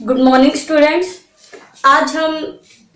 Good morning students. आज हम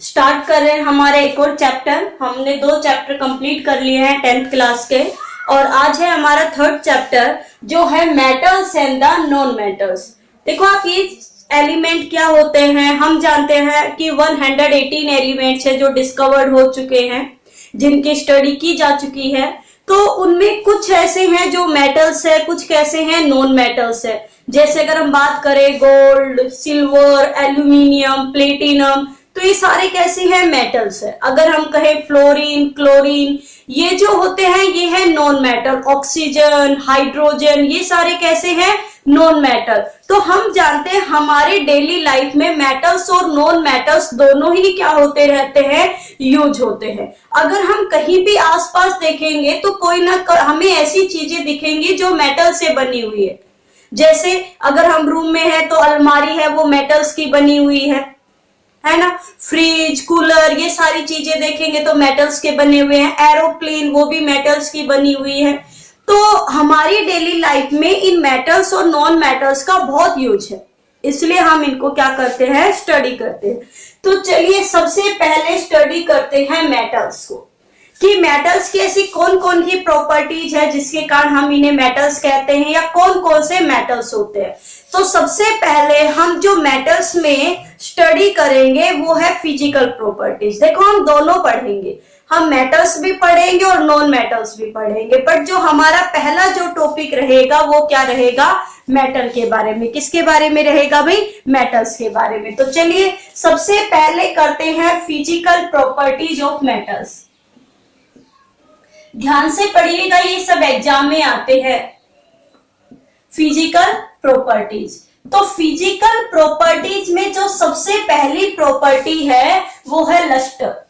start कर रहे हैं हमारे एक और चैप्टर। हमने 2 चैप्टर कंप्लीट कर लिए हैं 10th क्लास के और आज है हमारा 3rd चैप्टर जो है metals and the non metals. देखो आप ये एलिमेंट क्या होते हैं, हम जानते हैं कि 118 एलिमेंट्स है जो डिस्कवर्ड हो चुके हैं, जिनकी स्टडी की जा चुकी है। तो उनमें कुछ ऐसे हैं जो मेटल्स है, कुछ कैसे हैं नॉन मेटल्स है। जैसे अगर हम बात करें गोल्ड, सिल्वर, एल्यूमिनियम, प्लेटिनम, तो ये सारे कैसे हैं मेटल्स है। अगर हम कहें फ्लोरीन, क्लोरीन, ये जो होते हैं ये है नॉन मेटल। ऑक्सीजन, हाइड्रोजन, ये सारे कैसे हैं नॉन मेटल। तो हम जानते हैं हमारे डेली लाइफ में मेटल्स और नॉन मेटल्स दोनों ही क्या होते रहते हैं, यूज होते हैं। अगर हम कहीं भी आसपास देखेंगे तो कोई ना हमें ऐसी चीजें दिखेंगी जो मेटल से बनी हुई है। जैसे अगर हम रूम में है तो अलमारी है वो मेटल्स की बनी हुई है ना। फ्रिज, कूलर, ये सारी चीजें देखेंगे तो मेटल्स के बने हुए हैं। एरोप्लेन वो भी मेटल्स की बनी हुई है। तो हमारी डेली लाइफ में इन मेटल्स और नॉन मेटल्स का बहुत यूज है, इसलिए हम इनको क्या करते हैं, स्टडी करते हैं। तो चलिए सबसे पहले स्टडी करते हैं मेटल्स को, कि मेटल्स की ऐसी कौन कौन सी प्रॉपर्टीज है जिसके कारण हम इन्हें मेटल्स कहते हैं, या कौन कौन से मेटल्स होते हैं। तो सबसे पहले हम जो मेटल्स में स्टडी करेंगे वो है फिजिकल प्रॉपर्टीज। देखो हम दोनों पढ़ेंगे, हम मेटल्स भी पढ़ेंगे और नॉन मेटल्स भी पढ़ेंगे, बट जो हमारा पहला जो टॉपिक रहेगा वो क्या रहेगा, मेटल के बारे में। किसके बारे में रहेगा भाई, मेटल्स के बारे में। तो चलिए सबसे पहले करते हैं फिजिकल प्रॉपर्टीज ऑफ मेटल्स। ध्यान से पढ़िएगा, ये सब एग्जाम में आते हैं। फिजिकल प्रॉपर्टीज, तो फिजिकल प्रॉपर्टीज में जो सबसे पहली प्रॉपर्टी है वो है लस्टर।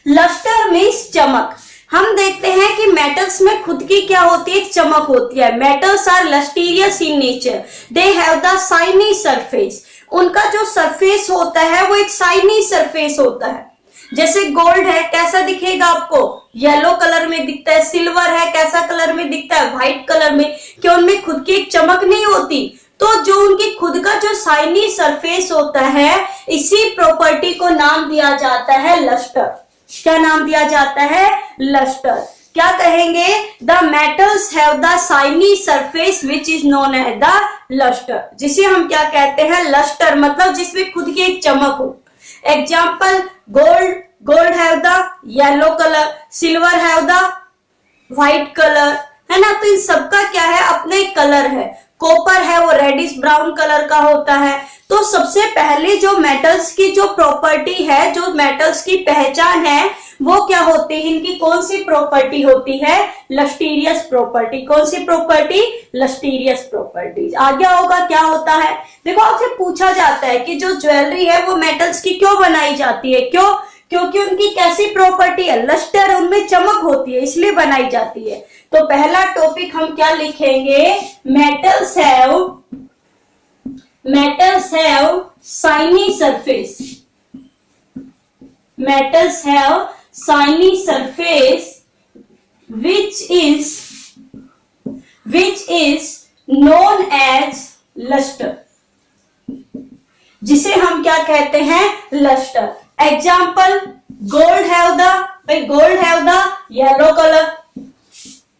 लस्टर मीन्स चमक। हम देखते हैं कि मेटल्स में खुद की क्या होती है, चमक होती है। Metals are lustrous in nature, they have the shiny surface. उनका जो सरफेस होता है वो एक शाइनी सरफेस होता है। जैसे गोल्ड है, कैसा दिखेगा आपको, येलो कलर में दिखता है। सिल्वर है, कैसा कलर में दिखता है, व्हाइट कलर में। क्या उनमें खुद की एक चमक नहीं होती। तो जो उनकी खुद का जो शाइनी सरफेस होता है, इसी प्रॉपर्टी को नाम दिया जाता है लस्टर। क्या नाम दिया जाता है, लस्टर। क्या कहेंगे, the metals have the shiny surface which is known as the lustre, जिसे हम क्या कहते हैं, लस्टर, मतलब जिसमें खुद की एक चमक हो। Example, gold have the yellow colour, silver have the white colour, है ना। तो इन सबका क्या है, अपने कलर है। कॉपर है वो रेडिश ब्राउन कलर का होता है। तो सबसे पहले जो मेटल्स की जो प्रॉपर्टी है, जो मेटल्स की पहचान है, वो क्या होती है, इनकी कौन सी प्रॉपर्टी होती है, लस्टीरियस प्रॉपर्टी। कौन सी प्रॉपर्टी, लस्टीरियस प्रॉपर्टीज। आगे होगा क्या होता है, देखो आपसे पूछा जाता है कि जो ज्वेलरी है वो मेटल्स की क्यों बनाई जाती है, क्यों, क्योंकि उनकी कैसी प्रॉपर्टी है, लस्टर, उनमें चमक होती है, इसलिए बनाई जाती है। तो पहला टॉपिक हम क्या लिखेंगे, metals have shiny surface. Metals have shiny surface which is known as luster, जिसे हम क्या कहते हैं, lustre. Example, gold have the yellow colour,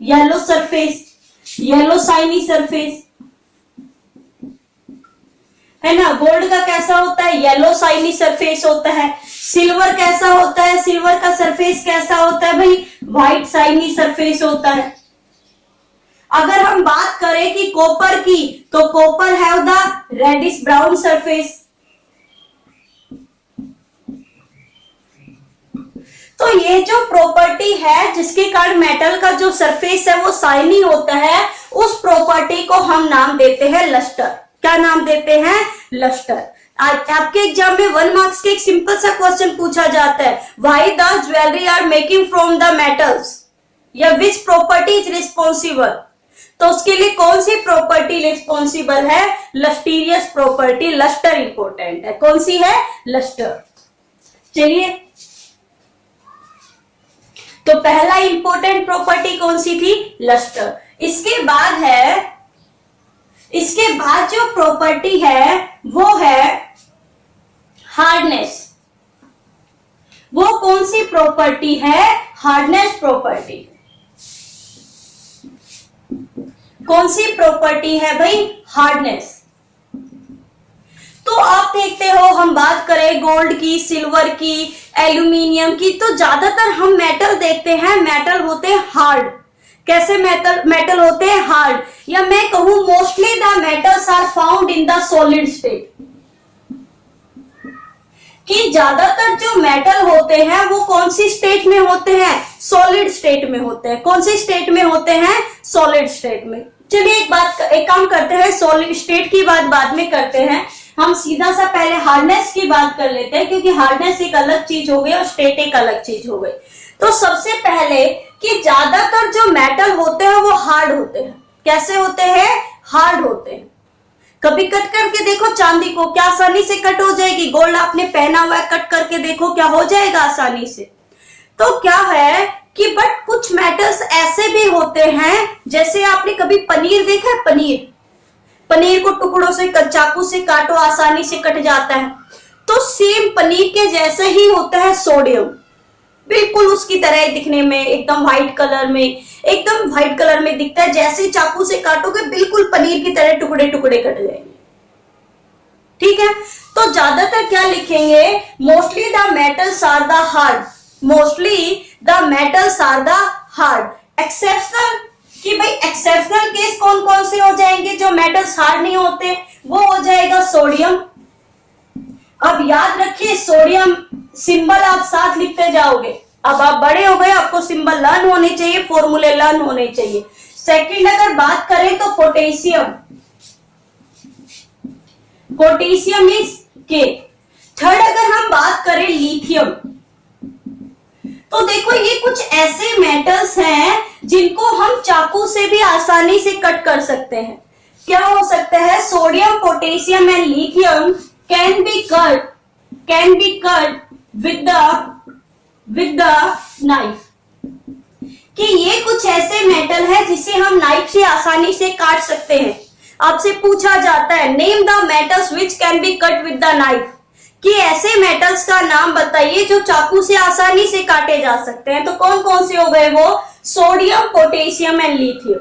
yellow surface, yellow shiny surface, है ना। गोल्ड का कैसा होता है, येलो शाइनी सरफेस होता है। सिल्वर कैसा होता है, सिल्वर का सरफेस कैसा होता है भाई, व्हाइट शाइनी सरफेस होता है। अगर हम बात करें कि कॉपर की, तो copper have the reddish brown surface. तो ये जो प्रॉपर्टी है जिसके कारण मेटल का जो सरफेस है वो शाइनी होता है, उस प्रॉपर्टी को हम नाम देते हैं लस्टर। क्या नाम देते हैं, लस्टर। आपके एग्जाम में 1 मार्क्स के एक सिंपल सा क्वेश्चन पूछा जाता है, why the jewellery are making from the metals, या विच प्रॉपर्टी इज रिस्पॉन्सिबल। तो उसके लिए कौन सी प्रॉपर्टी रिस्पॉन्सिबल है, लस्टीरियस प्रॉपर्टी, लस्टर इंपॉर्टेंट है। कौन सी है, लस्टर। चलिए, तो पहला इंपॉर्टेंट प्रॉपर्टी कौन सी थी, लस्टर। इसके बाद है इसके बाद जो प्रॉपर्टी है वो है हार्डनेस। वो कौन सी प्रॉपर्टी है? Hardness property. कौन सी प्रॉपर्टी है भाई? हार्डनेस। तो आप देखते हो, हम बात करें गोल्ड की, सिल्वर की, एल्यूमिनियम की, तो ज्यादातर हम मेटल देखते हैं, मेटल होते हैं हार्ड। कैसे मेटल होते हैं? हार्ड। या मैं कहूं mostly the metals are found in the solid state, कि ज्यादातर जो मेटल होते हैं वो कौन सी स्टेट में होते हैं? सॉलिड स्टेट में होते हैं। कौन सी स्टेट में होते हैं? सॉलिड स्टेट में। चलिए एक काम करते हैं, सॉलिड स्टेट की बात बाद में करते हैं, हम सीधा सा पहले हार्डनेस की बात कर लेते हैं, क्योंकि हार्डनेस एक अलग चीज हो गई और स्टेट एक अलग चीज हो गई। तो सबसे पहले कि ज्यादातर जो मेटल होते हैं वो हार्ड होते हैं। कैसे होते हैं? हार्ड होते हैं। कभी कट करके देखो चांदी को, क्या आसानी से कट हो जाएगी? गोल्ड आपने पहना हुआ है, कट करके देखो क्या हो जाएगा आसानी से? तो क्या है कि बट कुछ मेटल्स ऐसे भी होते हैं, जैसे आपने कभी पनीर देखा है? पनीर को टुकड़ों से चाकू से काटो, आसानी से कट जाता है। तो सेम पनीर के जैसे ही होता है सोडियम, बिल्कुल उसकी तरह ही दिखने में, एकदम व्हाइट कलर में दिखता है। जैसे ही चाकू से काटोगे बिल्कुल पनीर की तरह टुकड़े टुकड़े कट जाएंगे। ठीक है, तो ज्यादातर क्या लिखेंगे? Mostly the metals are the hard. Mostly the metals are the hard. Exceptional, कि भाई एक्सेप्शनल केस कौन कौन से हो जाएंगे जो मेटल्स हार्ड नहीं होते? वो हो जाएगा सोडियम। अब याद रखिए, सोडियम सिंबल आप साथ लिखते जाओगे। अब आप बड़े हो गए, आपको सिंबल लर्न होने चाहिए, फॉर्मूले लर्न होने चाहिए। सेकंड अगर बात करें तो पोटेशियम इज के। थर्ड अगर हम बात करें लिथियम, तो देखो ये कुछ ऐसे मेटल्स हैं जिनको हम चाकू से भी आसानी से कट कर सकते हैं। क्या हो सकता है? Sodium, potassium and lithium can be cut with the knife. कि ये कुछ ऐसे मेटल है जिसे हम नाइफ से आसानी से काट सकते हैं। आपसे पूछा जाता है name the metals which can be cut with the knife, कि ऐसे मेटल्स का नाम बताइए जो चाकू से आसानी से काटे जा सकते हैं। तो कौन कौन से हो गए वो? Sodium, potassium and lithium.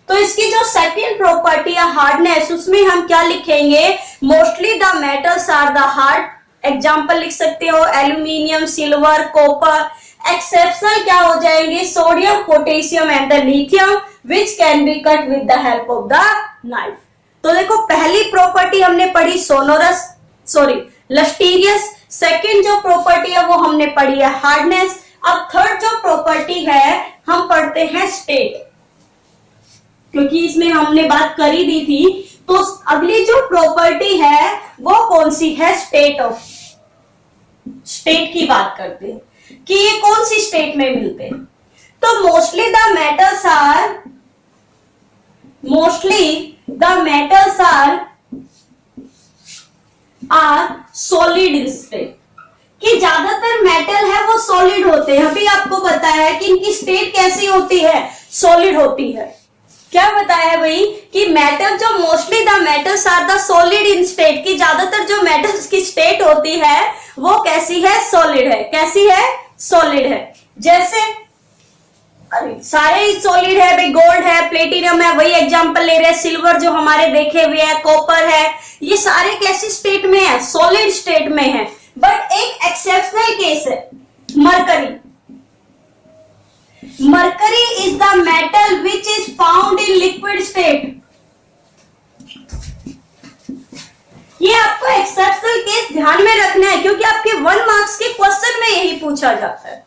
तो इसकी जो सेकंड प्रॉपर्टी है हार्डनेस, उसमें हम क्या लिखेंगे? Mostly the metals are the hard. Example लिख सकते हो एल्यूमिनियम, सिल्वर, कॉपर। एक्सेप्शनल क्या हो जाएंगे? Sodium, potassium and the lithium which can be cut with the help of the knife. तो देखो पहली प्रॉपर्टी हमने पढ़ी लस्टीरियस। सेकंड जो प्रॉपर्टी है वो हमने पढ़ी है हार्डनेस। अब थर्ड जो प्रॉपर्टी है हम पढ़ते हैं स्टेट, क्योंकि इसमें हमने बात कर ही दी थी। तो अगली जो प्रॉपर्टी है वो कौन सी है? स्टेट की बात करते हैं कि ये कौन सी स्टेट में मिलते हैं। तो mostly the metals are solid in state, कि ज्यादातर मेटल है वो सॉलिड होते हैं। अभी आपको बताया है कि इनकी स्टेट कैसी होती है? सॉलिड होती है। क्या बताया है भाई? कि मेटल जो mostly the metals are the solid in state, की ज्यादातर जो मेटल्स की स्टेट होती है वो कैसी है? सॉलिड है। कैसी है? सॉलिड है। जैसे सारे ही सॉलिड है भाई, गोल्ड है, प्लेटिनम है, वही एग्जांपल ले रहे हैं, सिल्वर जो हमारे देखे हुए है, कॉपर है, ये सारे कैसी स्टेट में है? सॉलिड स्टेट में है। बट एक एक्सेप्शनल केस है mercury. Mercury is the metal which is found in liquid state. ये आपको एक्सेप्शनल केस ध्यान में रखना है, क्योंकि आपके 1 मार्क्स के क्वेश्चन में यही पूछा जाता है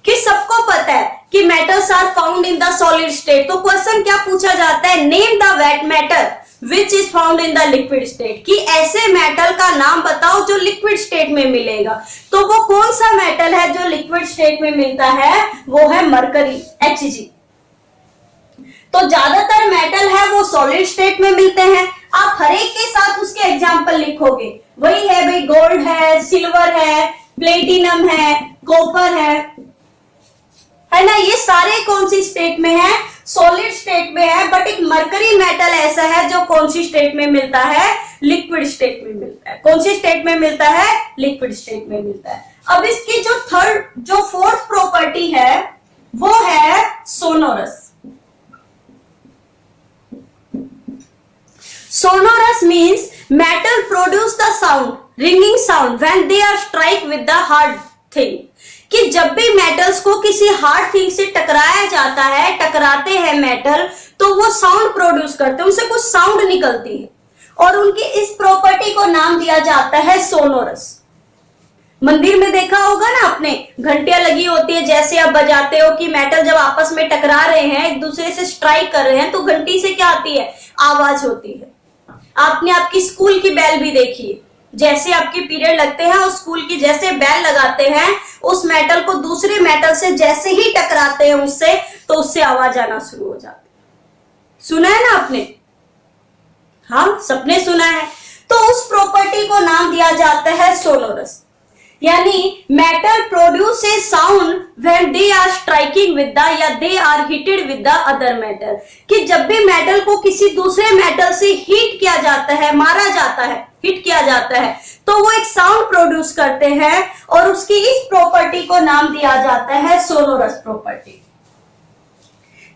कि सबको पता है कि metals are found in the solid state. तो क्वेश्चन क्या पूछा जाता है? Name the wet metal which is found in the liquid state, कि ऐसे मेटल का नाम बताओ जो लिक्विड स्टेट में मिलेगा। तो वो कौन सा मेटल है जो लिक्विड स्टेट में मिलता है? वो है मरकरी, Hg। तो ज्यादातर मेटल है वो सॉलिड स्टेट में मिलते हैं। आप हर एक के साथ उसके एग्जाम्पल लिखोगे। वही है भाई, गोल्ड है, सिल्वर है, प्लेटिनम है, कॉपर है है ना। ये सारे कौन सी स्टेट में है, सॉलिड स्टेट में है। बट एक मरकरी मेटल ऐसा है जो कौन सी स्टेट में मिलता है, लिक्विड स्टेट में मिलता है। कौन सी स्टेट में मिलता है, लिक्विड स्टेट में मिलता है। अब इसकी जो फोर्थ प्रॉपर्टी है वो है sonorous. Sonorous means metal produce the sound, ringing sound when they are strike with the hard thing। कि जब भी मेटल्स को किसी हार्ड थिंग से टकराया जाता है, टकराते हैं मेटल, तो वो साउंड प्रोड्यूस करते हैं, उनसे कुछ साउंड निकलती है और उनकी इस प्रॉपर्टी को नाम दिया जाता है सोनोरस। मंदिर में देखा होगा ना आपने, घंटियां लगी होती है, जैसे आप बजाते हो कि मेटल जब आपस में टकरा रहे हैं, एक दूसरे से स्ट्राइक कर रहे हैं, तो घंटी से क्या आती है, आवाज होती है। आपने आपकी स्कूल की बेल भी देखी है, जैसे आपके पीरियड लगते हैं उस स्कूल की जैसे बेल लगाते हैं, उस मेटल को दूसरे मेटल से जैसे ही टकराते हैं उससे, तो उससे आवाज आना शुरू हो जाती है। सुना है ना आपने, हाँ सबने सुना है। तो उस प्रॉपर्टी को नाम दिया जाता है सोनोरस। यानी metal produce a sound when they are striking with the या they are hitted with the other metal. कि जब भी मेटल को किसी दूसरे मेटल से हिट किया जाता है, मारा जाता है, हिट किया जाता है, तो वो एक साउंड प्रोड्यूस करते हैं और उसकी इस प्रॉपर्टी को नाम दिया जाता है सोनोरस प्रॉपर्टी।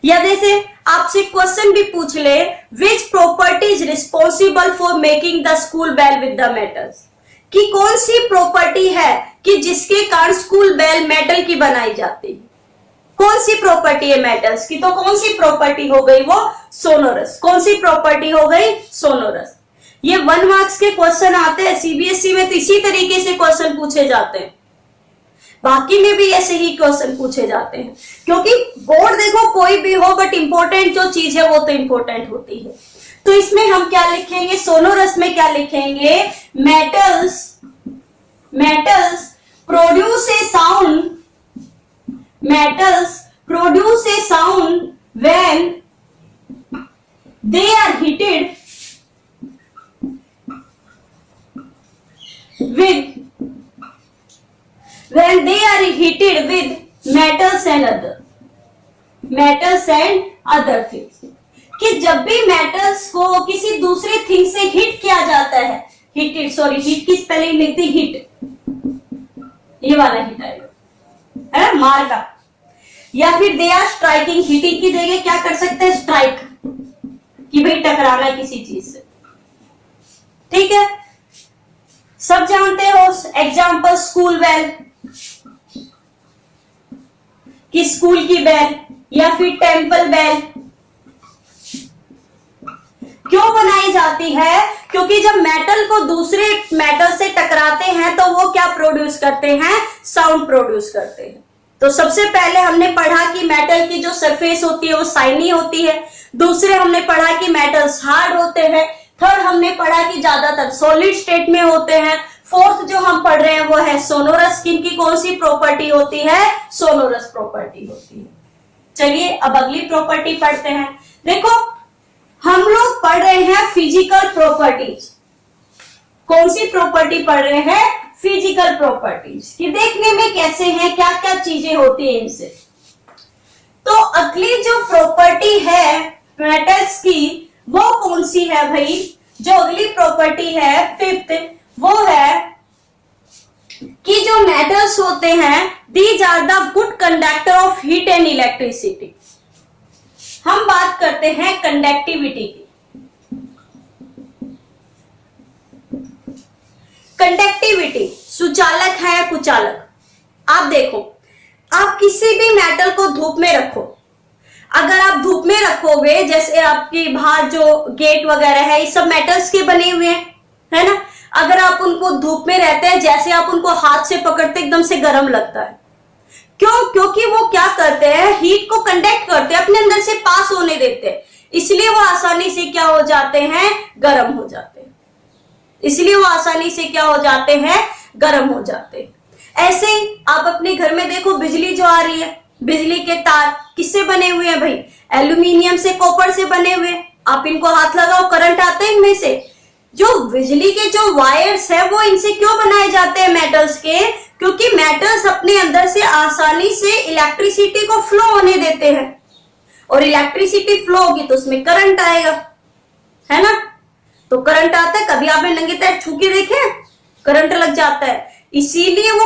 या जैसे आपसे क्वेश्चन भी पूछ ले, which property is responsible for making the school bell with the metals. कि कौन सी प्रॉपर्टी है कि जिसके कारण स्कूल बेल मेटल की बनाई जाती है, कौन सी प्रॉपर्टी है मेटल्स की, तो कौन सी प्रॉपर्टी हो गई वो सोनोरस। कौन सी प्रॉपर्टी हो गई, सोनोरस। ये 1 मार्क्स के क्वेश्चन आते हैं सीबीएसई में, तो इसी तरीके से क्वेश्चन पूछे जाते हैं, बाकी में भी ऐसे ही क्वेश्चन पूछे जाते हैं। क्योंकि बोर्ड देखो कोई भी हो, बट इंपॉर्टेंट जो चीज है वो तो इंपॉर्टेंट होती है। तो इसमें हम क्या लिखेंगे, सोनोरस में क्या लिखेंगे, metals produce a sound, metals produce a sound when they are hitted with when they are heated with metals and other things। कि जब भी मेटल्स को किसी दूसरे थिंग से हिट किया जाता है, हिटेड, सॉरी हिट की स्पेलिंग लिखती हिट, ये वाला हिट आएगा, है ना, मार का। या फिर दे आर स्ट्राइकिंग, हिटिंग की जगह क्या कर सकते हैं, स्ट्राइक, कि भाई टकराना है किसी चीज से। ठीक है, सब जानते हो एग्जाम्पल, स्कूल बेल, कि स्कूल की बेल, या फिर टेंपल बेल क्यों बनाई जाती है, क्योंकि जब मेटल को दूसरे मेटल से टकराते हैं तो वो क्या प्रोड्यूस करते हैं, साउंड प्रोड्यूस करते हैं। तो सबसे पहले हमने पढ़ा कि मेटल की जो सरफेस होती है वो शाइनी होती है, दूसरे हमने पढ़ा कि मेटल्स हार्ड होते हैं, थर्ड हमने पढ़ा कि ज्यादातर सॉलिड स्टेट में होते हैं, फोर्थ जो हम पढ़ रहे हैं वो है सोनोरस। की कौन सी प्रॉपर्टी होती है, सोनोरस प्रॉपर्टी होती है। चलिए अब अगली प्रॉपर्टी पढ़ते हैं। देखो हम लोग पढ़ रहे हैं फिजिकल प्रॉपर्टीज। कौन सी प्रॉपर्टी पढ़ रहे हैं, फिजिकल प्रॉपर्टीज, कि देखने में कैसे हैं, क्या क्या चीजें होती है इनसे। तो अगली जो प्रॉपर्टी है मेटल्स की वो कौन सी है भाई, जो अगली प्रॉपर्टी है फिफ्थ, वो है कि जो मेटल्स होते हैं these are the good conductor of heat and electricity. हम बात करते हैं कंडक्टिविटी की। कंडक्टिविटी सुचालक है या कुचालक। आप देखो, आप किसी भी मेटल को धूप में रखो, अगर आप धूप में रखोगे, जैसे आपकी बाहर जो गेट वगैरह है ये सब मेटल्स के बने हुए हैं, है ना, अगर आप उनको धूप में रहते हैं, जैसे आप उनको हाथ से पकड़ते एकदम से गर्म लगता है। क्यों, क्योंकि वो क्या करते हैं, हीट को कंडक्ट करते हैं, अपने अंदर से पास होने देते हैं, इसलिए वो आसानी से क्या हो जाते हैं, गर्म हो जाते हैं। इसलिए वो आसानी से क्या हो जाते हैं, गर्म हो जाते हैं। ऐसे ही आप अपने घर में देखो, बिजली जो आ रही है, बिजली के तार किससे बने हुए हैं भाई, एल्यूमिनियम से, कॉपर से बने हुए हैं। आप इनको हाथ लगाओ, करंट आता है इनमें से। जो बिजली के जो वायर्स है वो इनसे क्यों बनाए जाते हैं, मेटल्स के, क्योंकि मेटल्स अपने अंदर से आसानी से इलेक्ट्रिसिटी को फ्लो होने देते हैं, और इलेक्ट्रिसिटी फ्लो होगी तो उसमें करंट आएगा, है ना। तो करंट आता है, कभी आपने नंगे पैर छू के देखे, करंट लग जाता है। इसीलिए वो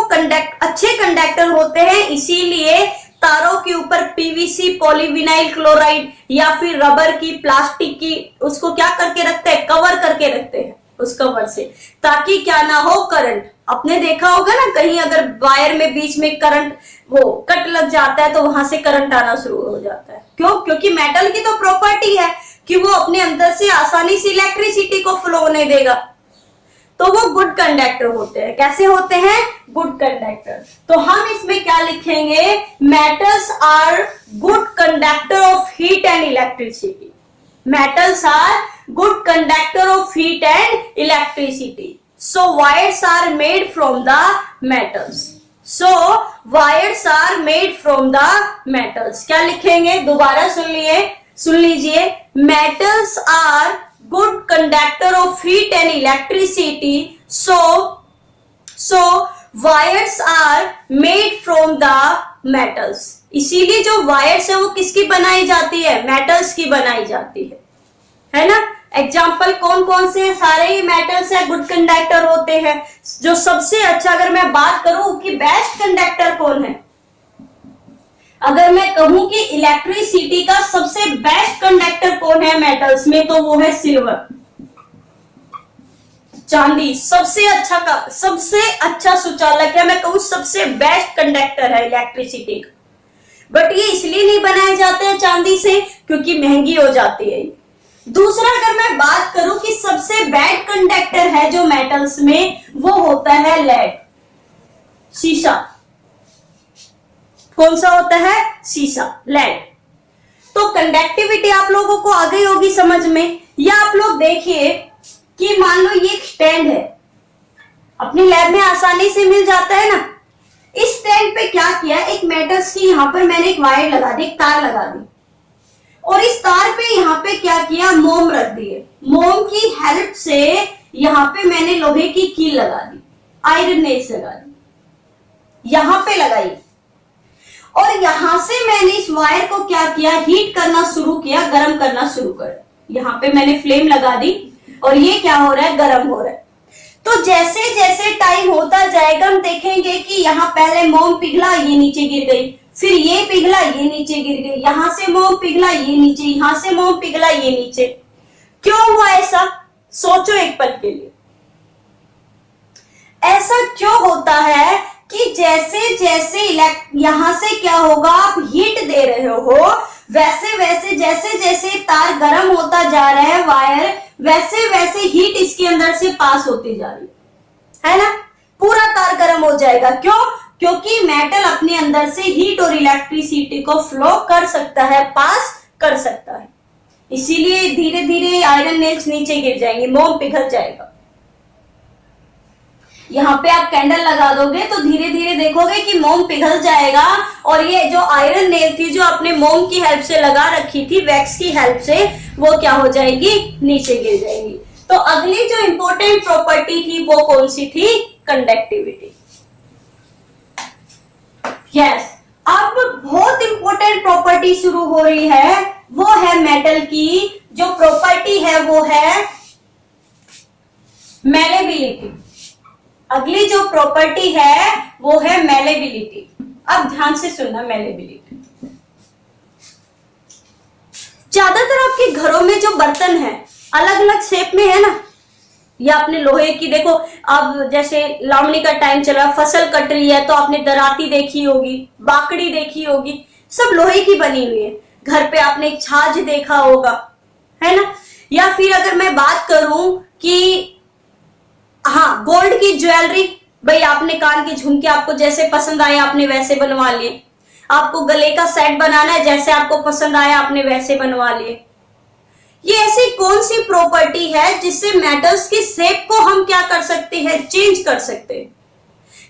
अच्छे कंडक्टर होते हैं, इसीलिए तारों के ऊपर पीवीसी, पॉलीविनाइल क्लोराइड या फिर रबर की, प्लास्टिक की, उसको क्या करके रखते हैं, कवर करके रखते हैं उस कवर से, ताकि क्या ना हो करंट। आपने देखा होगा ना, कहीं अगर वायर में बीच में करंट वो कट लग जाता है तो वहां से करंट आना शुरू हो जाता है। क्यों? क्योंकि मेटल की तो प्रॉपर्टी है कि वो अपने अंदर से आसानी से इलेक्ट्रिसिटी को फ्लो होने देगा, तो वो गुड कंडक्टर होते हैं। कैसे होते हैं? Good conductor. तो हम इसमें क्या लिखेंगे, metals are good conductor of heat and electricity. Metals are good conductor of heat and electricity. So wires are made from the metals. So wires are made from the metals. क्या लिखेंगे, दोबारा सुन लीजिए, metals are good conductor of heat and electricity, so wires are made from the metals। इसीलिए जो wires है वो किसकी बनाई जाती है, मेटल्स की बनाई जाती है ना। एग्जाम्पल कौन कौन से हैं, सारे ही मेटल्स है, गुड कंडक्टर होते हैं। जो सबसे अच्छा, अगर मैं बात करूं कि बेस्ट कंडक्टर कौन है, अगर मैं कहूं कि इलेक्ट्रिसिटी का सबसे बेस्ट कंडक्टर कौन है मेटल्स में, तो वो है सिल्वर, चांदी। सबसे अच्छा सुचालक है, मैं कहूं सबसे बेस्ट कंडक्टर है इलेक्ट्रिसिटी का। बट ये इसलिए नहीं बनाए जाते हैं चांदी से क्योंकि महंगी हो जाती है। दूसरा, अगर मैं बात करूं कि सबसे बैड कंडक्टर है जो मेटल्स में, वो होता है लेड, शीशा। कौन सा होता है? शीशा, लेड। तो कंडक्टिविटी आप लोगों को आ गई होगी समझ में। या आप लोग देखिए कि मान लो ये एक स्टैंड है, अपनी लैब में आसानी से मिल जाता है ना। इस स्टैंड पे क्या किया, एक मेटल्स की यहां पर मैंने एक वायर लगा दी, एक तार लगा दी, और इस तार पे यहाँ पे क्या किया, मोम रख दिए। मोम की हेल्प से यहाँ पे मैंने लोहे की कील लगा दी, आयरन नेल्स लगा दी, यहां पे लगाई, और यहां से मैंने इस वायर को क्या किया, हीट करना शुरू किया, गर्म करना शुरू कर। यहाँ पे मैंने फ्लेम लगा दी और ये क्या हो रहा है, गर्म हो रहा है। तो जैसे जैसे टाइम होता जाएगा हम देखेंगे कि यहाँ पहले मोम पिघला, ये नीचे गिर गई, फिर ये पिघला, ये नीचे गिर गई, यहां से मोम पिघला, ये नीचे, यहां से मोम पिघला, ये नीचे। क्यों हुआ ऐसा, सोचो एक पल के लिए। ऐसा क्यों होता है कि जैसे जैसे यहां से क्या होगा, आप हीट दे रहे हो, वैसे वैसे जैसे जैसे तार गर्म होता जा रहा है वायर, वैसे वैसे हीट इसके अंदर से पास होती जा रही है ना। पूरा तार गर्म हो जाएगा। क्यों? क्योंकि मेटल अपने अंदर से हीट और इलेक्ट्रिसिटी को फ्लो कर सकता है, पास कर सकता है। इसीलिए धीरे धीरे आयरन नेल्स नीचे गिर जाएंगे, मोम पिघल जाएगा। यहाँ पे आप कैंडल लगा दोगे तो धीरे धीरे देखोगे कि मोम पिघल जाएगा, और ये जो आयरन नेल थी जो आपने मोम की हेल्प से लगा रखी थी, वैक्स की हेल्प से, वो क्या हो जाएगी, नीचे गिर जाएंगी। तो अगली जो इंपॉर्टेंट प्रॉपर्टी थी वो कौन सी थी, कंडक्टिविटी। यस, अब बहुत इंपॉर्टेंट प्रॉपर्टी शुरू हो रही है, वो है मेटल की जो प्रॉपर्टी है वो है मेलेबिलिटी। अगली जो प्रॉपर्टी है वो है मेलेबिलिटी। अब ध्यान से सुनना, मेलेबिलिटी। ज्यादातर आपके घरों में जो बर्तन है अलग अलग शेप में है ना, या आपने लोहे की, देखो अब जैसे लावणी का टाइम चल रहा, फसल कट रही है तो आपने दराती देखी होगी, बाकड़ी देखी होगी, सब लोहे की बनी हुई है। घर पे आपने एक छाछ देखा होगा, है ना। या फिर अगर मैं बात करूं कि हाँ, गोल्ड की ज्वेलरी, भाई आपने कान के झुमके आपको जैसे पसंद आए आपने वैसे बनवा लिए, आपको गले का सेट बनाना है, जैसे आपको पसंद आया आपने वैसे बनवा लिए। ये ऐसी कौन सी प्रॉपर्टी है जिससे मेटल्स की शेप को हम क्या कर सकते हैं, चेंज कर सकते हैं,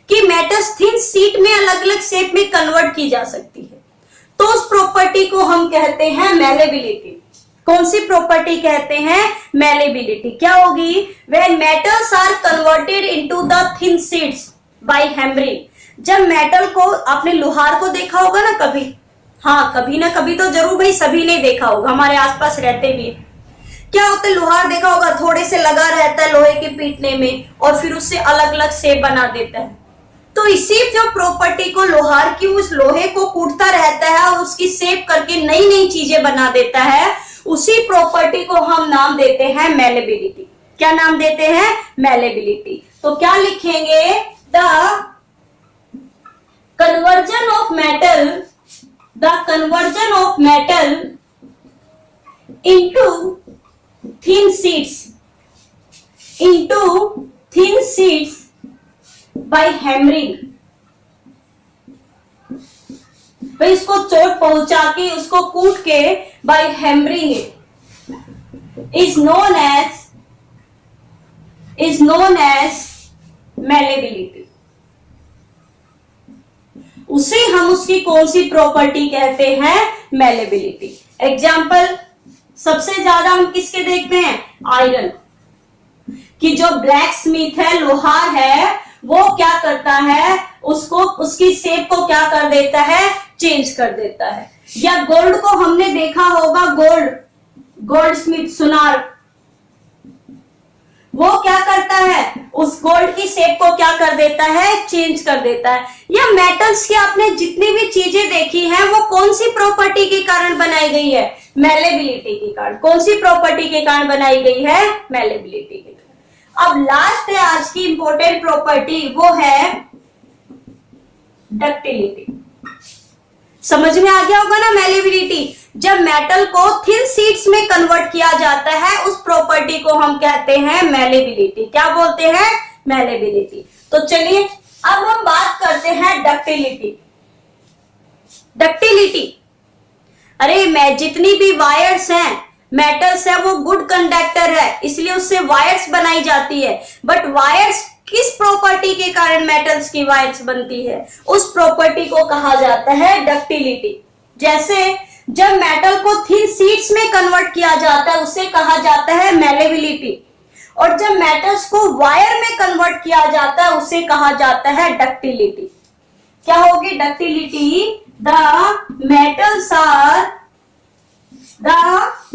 कि मेटल्स थिन शीट में अलग अलग शेप में कन्वर्ट की जा सकती है। तो उस प्रॉपर्टी को हम कहते हैं मेलेबिलिटी। कौन सी प्रॉपर्टी कहते हैं, मेलेबिलिटी। क्या होगी, when metals are converted into the thin sheets by hammering, जब मेटल को, आपने लोहार को देखा होगा ना कभी, हाँ कभी ना कभी तो जरूर भाई सभी ने देखा होगा, हमारे आसपास रहते भी है। क्या होता है, लोहार देखा होगा, थोड़े से लगा रहता है लोहे के पीटने में और फिर उससे अलग अलग शेप बना देता है। तो इसी जो प्रॉपर्टी को लोहार की, उस लोहे को कूटता रहता है और उसकी शेप करके नई नई चीजें बना देता है, उसी प्रॉपर्टी को हम नाम देते हैं मैलेबिलिटी। क्या नाम देते हैं? मैलेबिलिटी। तो क्या लिखेंगे? The conversion of metal, the conversion of metal into thin sheets, into thin sheets by hammering। भाई इसको चोट पहुंचा के, उसको कूट के, by hammering is known as malleability। उसे हम उसकी कौन सी प्रॉपर्टी कहते हैं? मैलेबिलिटी। एग्जाम्पल सबसे ज्यादा हम किसके देखते हैं? आयरन कि जो ब्लैक स्मिथ है, लोहार है, वो क्या करता है, उसको, उसकी शेप को क्या कर देता है? चेंज कर देता है। या गोल्ड को हमने देखा होगा, गोल्ड स्मिथ, सुनार, वो क्या करता है? उस गोल्ड की शेप को क्या कर देता है? चेंज कर देता है। या मेटल्स की आपने जितनी भी चीजें देखी हैं, वो कौन सी प्रॉपर्टी के कारण बनाई गई है? मैलेबिलिटी के कारण। कौन सी प्रॉपर्टी के कारण बनाई गई है? मैलेबिलिटी के कारण। अब लास्ट है आज की इंपॉर्टेंट प्रॉपर्टी, वो है डक्टिलिटी। समझ में आ गया होगा ना मैलेबिलिटी? जब मेटल को थिन शीट्स में कन्वर्ट किया जाता है, उस प्रॉपर्टी को हम कहते हैं मैलेबिलिटी। क्या बोलते हैं? मैलेबिलिटी। तो चलिए अब हम बात करते हैं डक्टिलिटी। डक्टिलिटी, अरे मैं जितनी भी वायर्स हैं, मेटल्स है, वो गुड कंडक्टर है, इसलिए उससे वायर्स बनाई जाती है। बट वायर्स किस प्रॉपर्टी के कारण मेटल्स की वायर्स बनती है? उस प्रॉपर्टी को कहा जाता है डक्टिलिटी। जैसे जब मेटल को थिन शीट्स में कन्वर्ट किया जाता है, उसे कहा जाता है मैलेबिलिटी। और जब मेटल्स को वायर में कन्वर्ट किया जाता है, उसे कहा जाता है डक्टिलिटी। क्या होगी ductility? The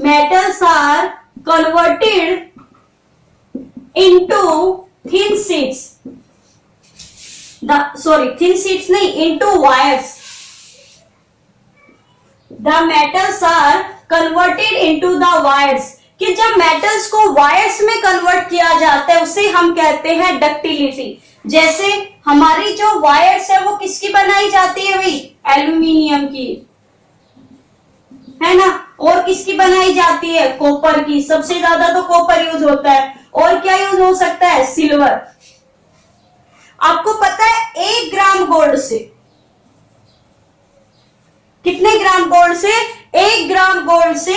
metals are converted into thin sheets, thin sheets नहीं, into wires। The metals are converted into the wires, कि जब मेटल्स को वायर्स में कन्वर्ट किया जाता है, उसे हम कहते हैं डक्टिलिटी। जैसे हमारी जो वायर्स है, वो किसकी बनाई जाती है भाई? एल्यूमिनियम की, है ना। और किसकी बनाई जाती है? कॉपर की। सबसे ज्यादा तो कॉपर यूज होता है। और क्या यूज हो सकता है? सिल्वर। आपको पता है 1 ग्राम गोल्ड से, कितने ग्राम गोल्ड से? 1 ग्राम गोल्ड से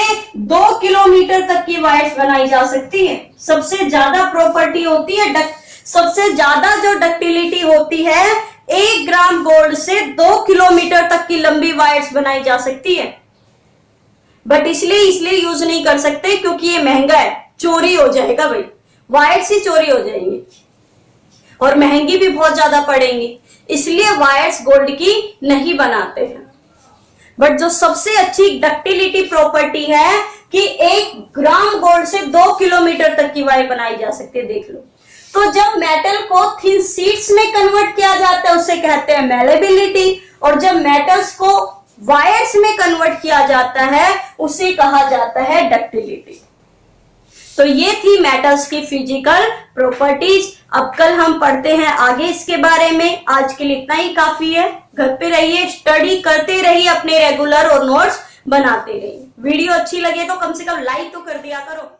2 किलोमीटर तक की वायर्स बनाई जा सकती है। सबसे ज्यादा प्रॉपर्टी होती है, सबसे ज्यादा जो डक्टिलिटी होती है, 1 ग्राम गोल्ड से 2 किलोमीटर तक की लंबी वायर्स बनाई जा सकती है। बट इसलिए यूज नहीं कर सकते क्योंकि ये महंगा है, चोरी हो जाएगा भाई, वायर्स ही चोरी हो जाएंगे और महंगी भी बहुत ज्यादा पड़ेंगी, इसलिए वायर्स गोल्ड की नहीं बनाते हैं। बट जो सबसे अच्छी डक्टिलिटी प्रॉपर्टी है कि 1 ग्राम गोल्ड से 2 किलोमीटर तक की वायर बनाई जा सकती है, देख लो। तो जब मेटल को थिन शीट्स में कन्वर्ट किया जाता है, उसे कहते हैं मैलेबिलिटी। और जब मेटल्स को वायर्स में कन्वर्ट किया जाता है, उसे कहा जाता है डक्टिलिटी। तो ये थी मेटल्स की फिजिकल प्रॉपर्टीज। अब कल हम पढ़ते हैं आगे इसके बारे में। आज के लिए इतना ही काफी है। घर पे रहिए, स्टडी करते रहिए, अपने रेगुलर और नोट्स बनाते रहिए। वीडियो अच्छी लगे तो कम से कम लाइक तो कर दिया करो।